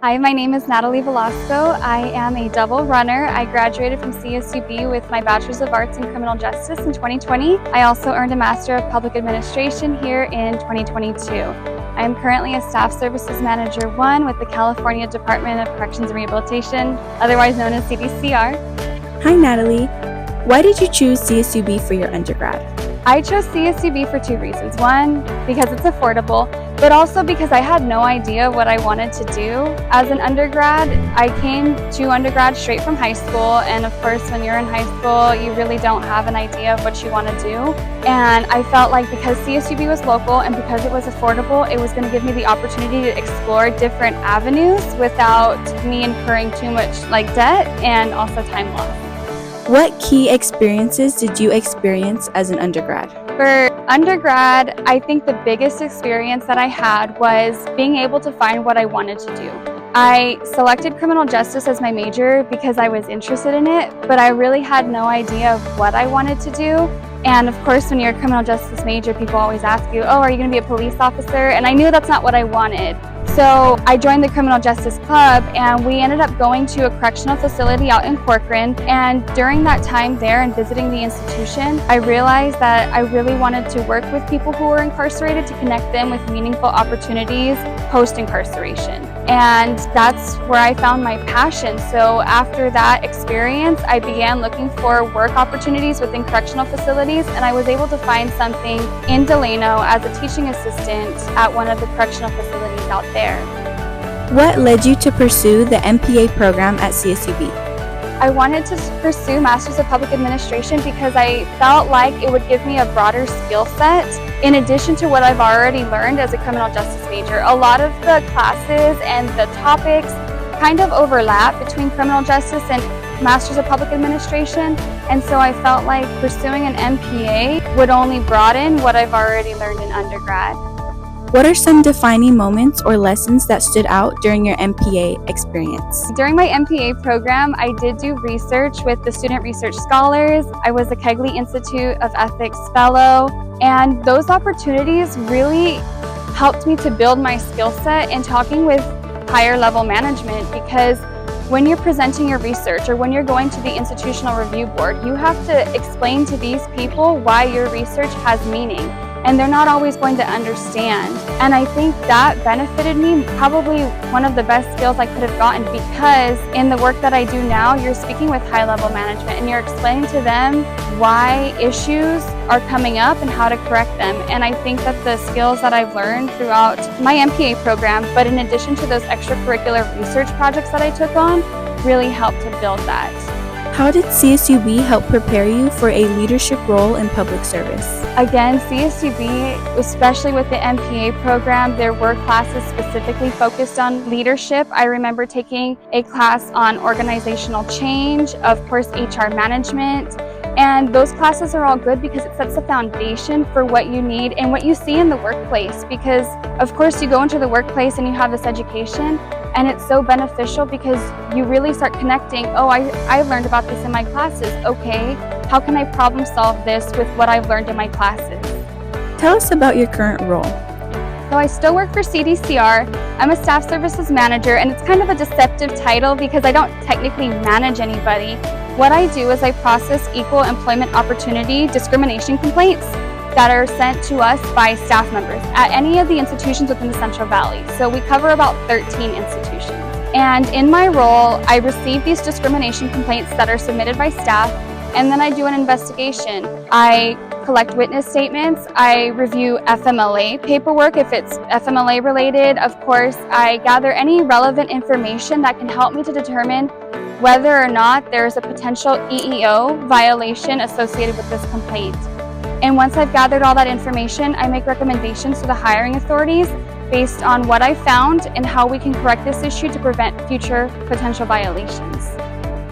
Hi, my name is Natalie Velasco. I am a double runner. I graduated from CSUB with my Bachelor's of Arts in Criminal Justice in 2020. I also earned a Master of Public Administration here in 2022. I am currently a Staff Services Manager 1 with the California Department of Corrections and Rehabilitation, otherwise known as CDCR. Hi Natalie, why did you choose CSUB for your undergrad? I chose CSUB for two reasons. One, because it's affordable, but also because I had no idea what I wanted to do. As an undergrad, I came to undergrad straight from high school, and of course when you're in high school, you really don't have an idea of what you want to do. And I felt like because CSUB was local and because it was affordable, it was going to give me the opportunity to explore different avenues without me incurring too much debt and also time loss. What key experiences did you experience as an undergrad? For undergrad, I think the biggest experience that I had was being able to find what I wanted to do. I selected criminal justice as my major because I was interested in it, but I really had no idea of what I wanted to do. And of course, when you're a criminal justice major, people always ask you, oh, are you going to be a police officer? And I knew that's not what I wanted. So I joined the Criminal Justice Club, and we ended up going to a correctional facility out in Corcoran. And during that time there and visiting the institution, I realized that I really wanted to work with people who were incarcerated to connect them with meaningful opportunities post-incarceration. And that's where I found my passion. So after that experience, I began looking for work opportunities within correctional facilities, and I was able to find something in Delano as a teaching assistant at one of the correctional facilities out there. What led you to pursue the MPA program at CSUB? I wanted to pursue Masters of Public Administration because I felt like it would give me a broader skill set in addition to what I've already learned as a criminal justice major. A lot of the classes and the topics kind of overlap between criminal justice and Masters of Public Administration, and so I felt like pursuing an MPA would only broaden what I've already learned in undergrad. What are some defining moments or lessons that stood out during your MPA experience? During my MPA program, I did do research with the Student Research Scholars. I was a Kegley Institute of Ethics Fellow, and those opportunities really helped me to build my skill set in talking with higher level management, because when you're presenting your research or when you're going to the Institutional Review Board, you have to explain to these people why your research has meaning. And they're not always going to understand. And I think that benefited me, probably one of the best skills I could have gotten, because in the work that I do now, you're speaking with high-level management and you're explaining to them why issues are coming up and how to correct them. And I think that the skills that I've learned throughout my MPA program, but in addition to those extracurricular research projects that I took on, really helped to build that. How did CSUB help prepare you for a leadership role in public service? Again, CSUB, especially with the MPA program, there were classes specifically focused on leadership. I remember taking a class on organizational change, of course, HR management, and those classes are all good because it sets the foundation for what you need and what you see in the workplace. Because, of course, you go into the workplace and you have this education, and it's so beneficial because you really start connecting, oh, I learned about this in my classes. Okay, how can I problem solve this with what I've learned in my classes? Tell us about your current role. So I still work for CDCR. I'm a staff services manager, and it's kind of a deceptive title because I don't technically manage anybody. What I do is I process equal employment opportunity discrimination complaints that are sent to us by staff members at any of the institutions within the Central Valley. So we cover about 13 institutions. And in my role, I receive these discrimination complaints that are submitted by staff, and then I do an investigation. I collect witness statements, I review FMLA paperwork if it's FMLA related. Of course, I gather any relevant information that can help me to determine whether or not there is a potential EEO violation associated with this complaint. And once I've gathered all that information, I make recommendations to the hiring authorities based on what I found and how we can correct this issue to prevent future potential violations.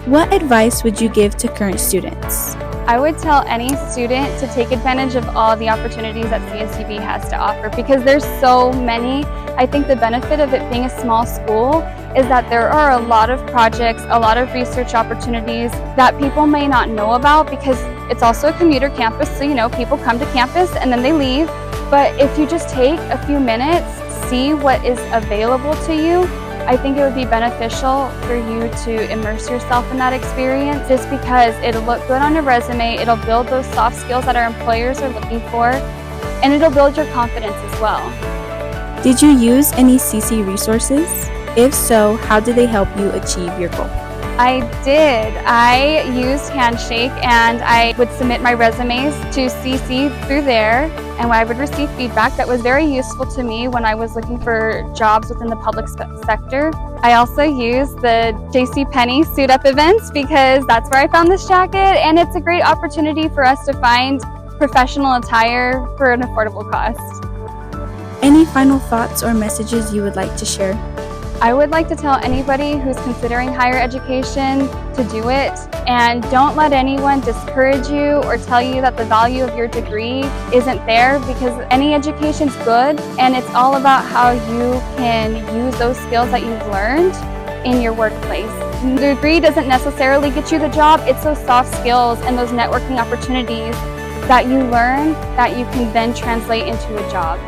What advice would you give to current students? I would tell any student to take advantage of all the opportunities that CSUB has to offer, because there's so many. I think the benefit of it being a small school is that there are a lot of projects, a lot of research opportunities that people may not know about, because it's also a commuter campus, so people come to campus and then they leave. But if you just take a few minutes, see what is available to you, I think it would be beneficial for you to immerse yourself in that experience just because it'll look good on your resume, it'll build those soft skills that our employers are looking for, and it'll build your confidence as well. Did you use any CC resources? If so, how did they help you achieve your goal? I did. I used Handshake, and I would submit my resumes to CC through there, and I would receive feedback that was very useful to me when I was looking for jobs within the public sector. I also used the JCPenney Suit Up events because that's where I found this jacket, and it's a great opportunity for us to find professional attire for an affordable cost. Any final thoughts or messages you would like to share? I would like to tell anybody who's considering higher education to do it, and don't let anyone discourage you or tell you that the value of your degree isn't there, because any education's good, and it's all about how you can use those skills that you've learned in your workplace. The degree doesn't necessarily get you the job, it's those soft skills and those networking opportunities that you learn that you can then translate into a job.